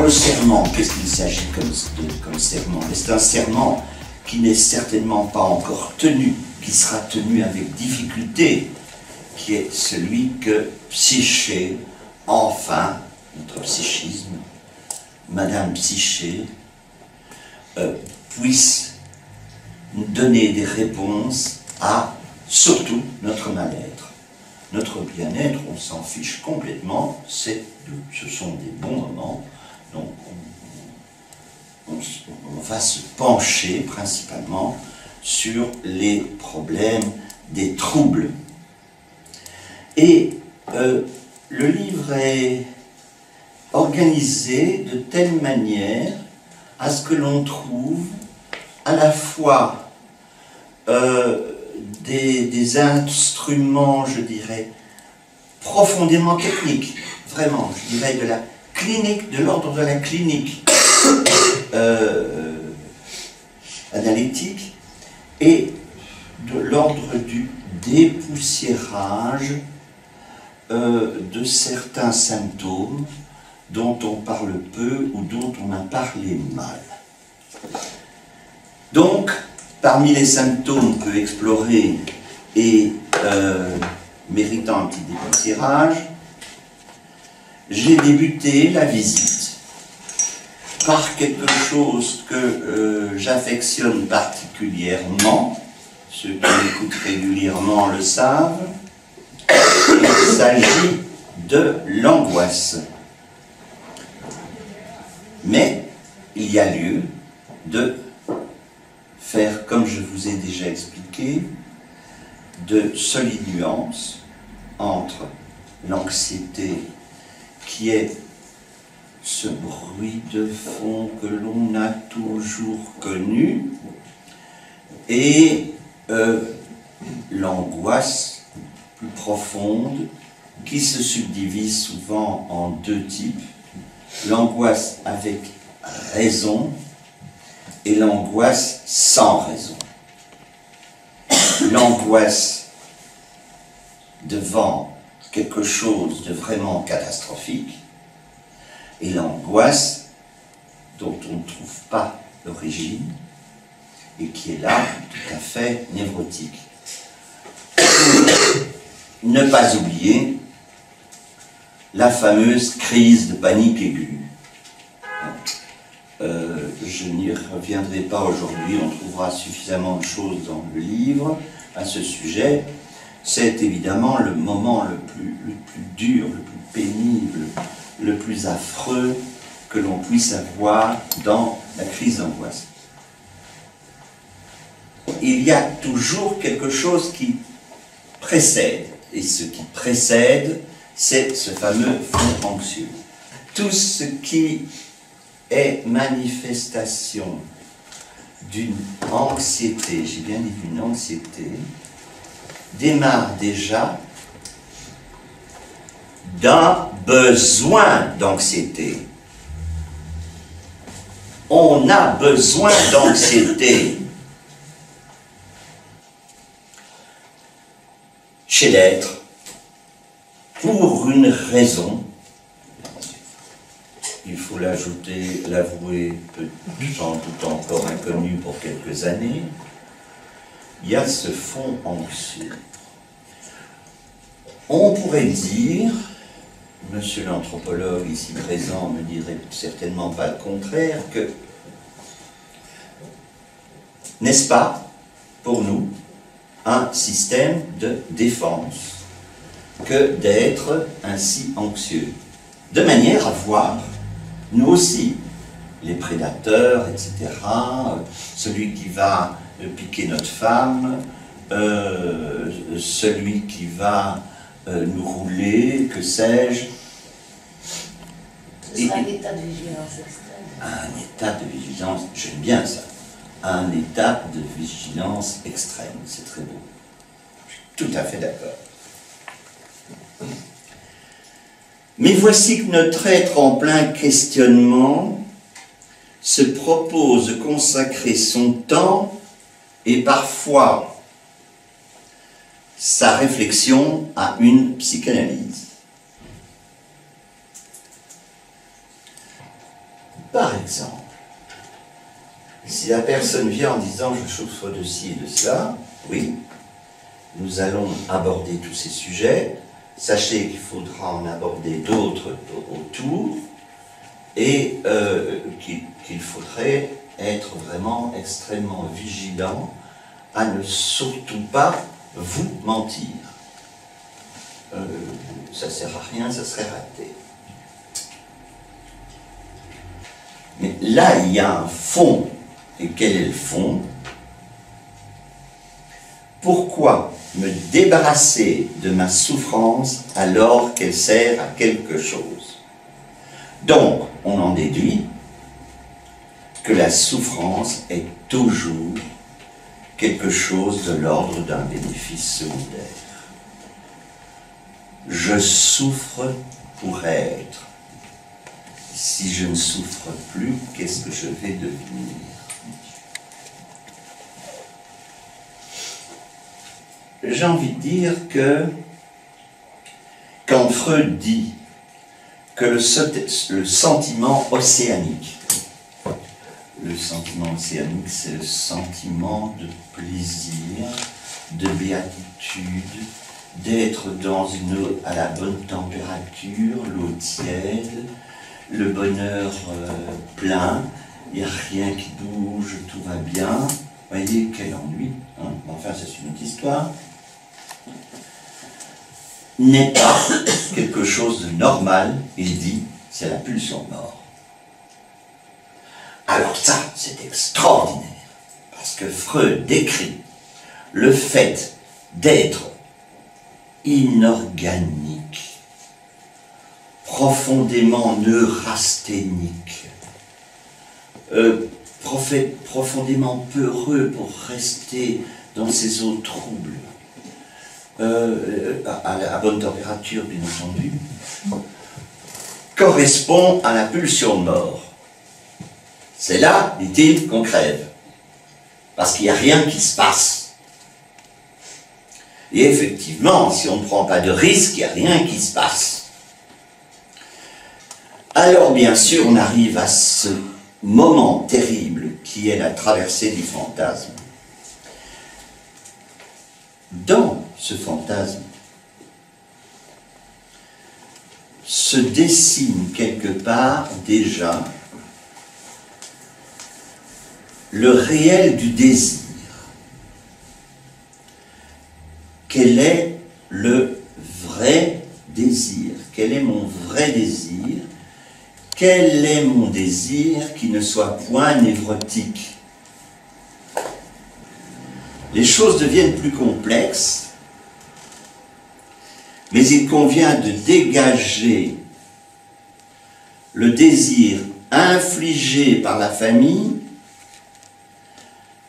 Alors le serment, qu'est-ce qu'il s'agit comme serment? C'est un serment qui n'est certainement pas encore tenu, qui sera tenu avec difficulté, qui est celui que Psyché, enfin, notre psychisme, Madame Psyché, puisse nous donner des réponses à, surtout, notre mal-être. Notre bien-être, on s'en fiche complètement, ce sont des bons moments, donc on va se pencher principalement sur les problèmes des troubles. Et le livre est organisé de telle manière à ce que l'on trouve à la fois des instruments, je dirais, profondément techniques, vraiment, je dirais de la clinique, de l'ordre de la clinique analytique, et de l'ordre du dépoussiérage de certains symptômes dont on parle peu ou dont on a parlé mal. Donc, parmi les symptômes peu explorés et méritant un petit dépoussiérage, j'ai débuté la visite par quelque chose que j'affectionne particulièrement. Ceux qui m'écoutent régulièrement le savent. Il s'agit de l'angoisse. Mais il y a lieu de faire, comme je vous ai déjà expliqué, de solides nuances entre l'anxiété qui est ce bruit de fond que l'on a toujours connu et l'angoisse plus profonde qui se subdivise souvent en deux types, l'angoisse avec raison et l'angoisse sans raison. L'angoisse devant quelque chose de vraiment catastrophique et l'angoisse dont on ne trouve pas l'origine et qui est là tout à fait névrotique. Ne pas oublier la fameuse crise de panique aiguë. Je n'y reviendrai pas aujourd'hui, on trouvera suffisamment de choses dans le livre à ce sujet. C'est évidemment le moment le plus dur, le plus pénible, le plus affreux que l'on puisse avoir dans la crise d'angoisse. Il y a toujours quelque chose qui précède, et ce qui précède, c'est ce fameux fond anxieux. Tout ce qui est manifestation d'une anxiété, j'ai bien dit d'une anxiété, démarre déjà d'un besoin d'anxiété. On a besoin d'anxiété. Chez l'être, pour une raison, il faut l'ajouter, l'avouer, sans doute encore inconnu pour quelques années, il y a ce fond anxieux. On pourrait dire, monsieur l'anthropologue ici présent ne dirait certainement pas le contraire, que, n'est-ce pas, pour nous, un système de défense que d'être ainsi anxieux, de manière à voir, nous aussi, les prédateurs, etc., celui qui va piquer notre femme, celui qui va nous rouler, que sais-je. Ce sera un état de vigilance extrême. Un état de vigilance, j'aime bien ça. Un état de vigilance extrême, c'est très beau. Je suis tout à fait d'accord. Mais voici que notre être en plein questionnement se propose de consacrer son temps et parfois sa réflexion à une psychanalyse. Par exemple, si la personne vient en disant « je souffre de ci et de cela », oui, nous allons aborder tous ces sujets. Sachez qu'il faudra en aborder d'autres autour et qu'il faudrait être vraiment extrêmement vigilant à ne surtout pas vous mentir. Ça ne sert à rien, ça serait raté. Mais là, il y a un fond. Et quel est le fond? Pourquoi me débarrasser de ma souffrance alors qu'elle sert à quelque chose? Donc, on en déduit que la souffrance est toujours quelque chose de l'ordre d'un bénéfice secondaire. Je souffre pour être. Si je ne souffre plus, qu'est-ce que je vais devenir? J'ai envie de dire que quand Freud dit que le sentiment océanique, c'est le sentiment de plaisir, de béatitude, d'être dans une eau à la bonne température, l'eau tiède, le bonheur plein, il n'y a rien qui bouge, tout va bien. Vous voyez, quel ennui, hein? Enfin, c'est une autre histoire. N'est pas quelque chose de normal, il dit, c'est la pulsion de mort. Alors ça, c'est extraordinaire, parce que Freud décrit le fait d'être inorganique, profondément neurasthénique, profondément peureux pour rester dans ces eaux troubles, à la bonne température bien entendu, correspond à la pulsion de mort. C'est là, dit-il, qu'on crève, parce qu'il n'y a rien qui se passe. Et effectivement, si on ne prend pas de risque, il n'y a rien qui se passe. Alors bien sûr, on arrive à ce moment terrible qui est la traversée du fantasme. Dans ce fantasme se dessine quelque part déjà le réel du désir. Quel est le vrai désir? Quel est mon vrai désir? Quel est mon désir qui ne soit point névrotique? Les choses deviennent plus complexes, mais il convient de dégager le désir infligé par la famille.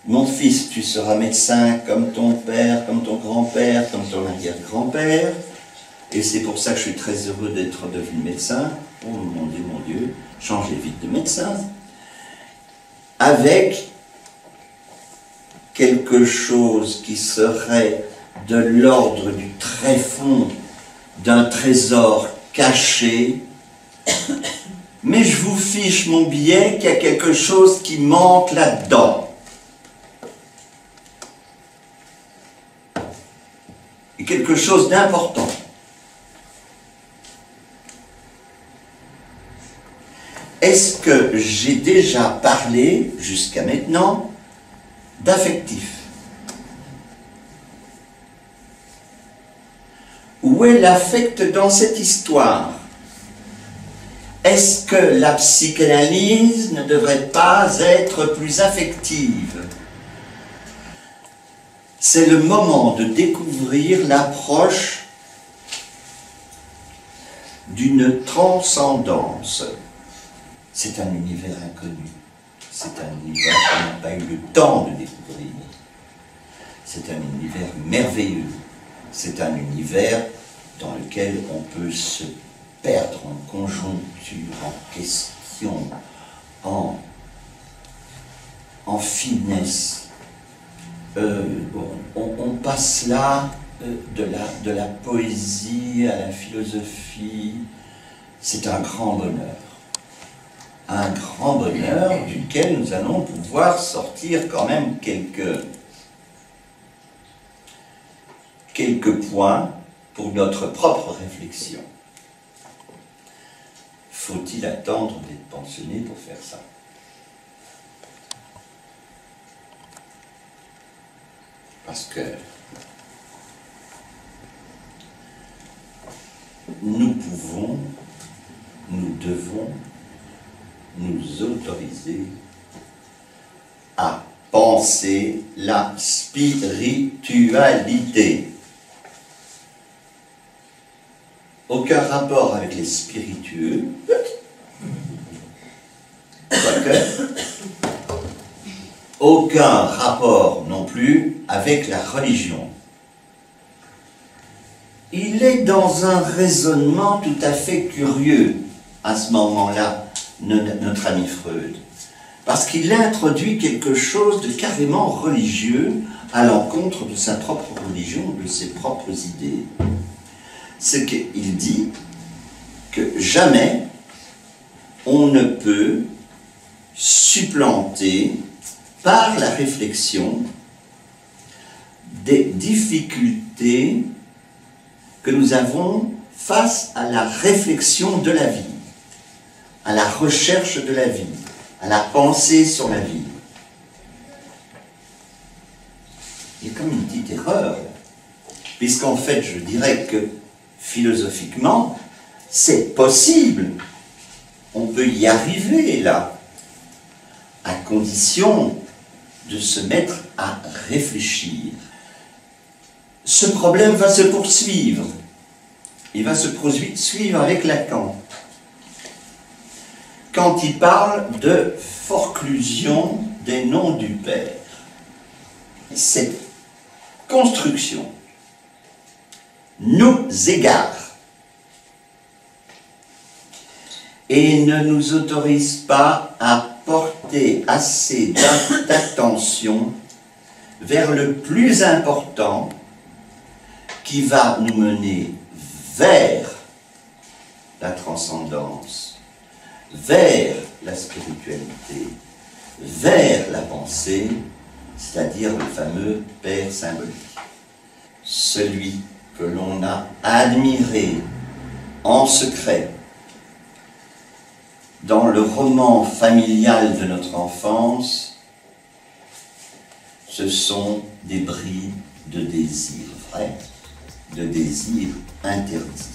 Mon fils, tu seras médecin comme ton père, comme ton grand-père, comme ton arrière-grand-père, et c'est pour ça que je suis très heureux d'être devenu médecin. Oh mon Dieu, changez vite de médecin. Avec quelque chose qui serait de l'ordre du tréfonds d'un trésor caché, mais je vous fiche mon billet qu'il y a quelque chose qui manque là-dedans. Et quelque chose d'important. Est-ce que j'ai déjà parlé, jusqu'à maintenant, d'affectif? Où est l'affect dans cette histoire? Est-ce que la psychanalyse ne devrait pas être plus affective? C'est le moment de découvrir l'approche d'une transcendance. C'est un univers inconnu. C'est un univers qu'on n'a pas eu le temps de découvrir. C'est un univers merveilleux. C'est un univers dans lequel on peut se perdre en conjoncture, en question, en finesse. On passe là de la poésie à la philosophie. C'est un grand bonheur. un grand bonheur duquel nous allons pouvoir sortir quand même quelques points pour notre propre réflexion. Faut-il attendre d'être pensionné pour faire ça? Parce que nous pouvons, nous devons nous autoriser à penser la spiritualité. Aucun rapport avec les spiritueux, quoique, aucun rapport non plus avec la religion. Il est dans un raisonnement tout à fait curieux à ce moment-là, notre ami Freud, parce qu'il introduit quelque chose de carrément religieux à l'encontre de sa propre religion, de ses propres idées. C'est qu'il dit que jamais on ne peut supplanter par la réflexion des difficultés que nous avons face à la réflexion de la vie, à la recherche de la vie, à la pensée sur la vie. Il y a comme une petite erreur, puisqu'en fait, je dirais que philosophiquement, c'est possible. On peut y arriver là, à condition de se mettre à réfléchir. Ce problème va se poursuivre. Il va se poursuivre avec Lacan. Quand il parle de forclusion des noms du Père. Cette construction nous égare et ne nous autorise pas à porter assez d'attention vers le plus important qui va nous mener vers la transcendance, vers la spiritualité, vers la pensée, c'est-à-dire le fameux Père symbolique. Celui que l'on a admiré en secret dans le roman familial de notre enfance, ce sont des bris de désir vrai, de désir interdit.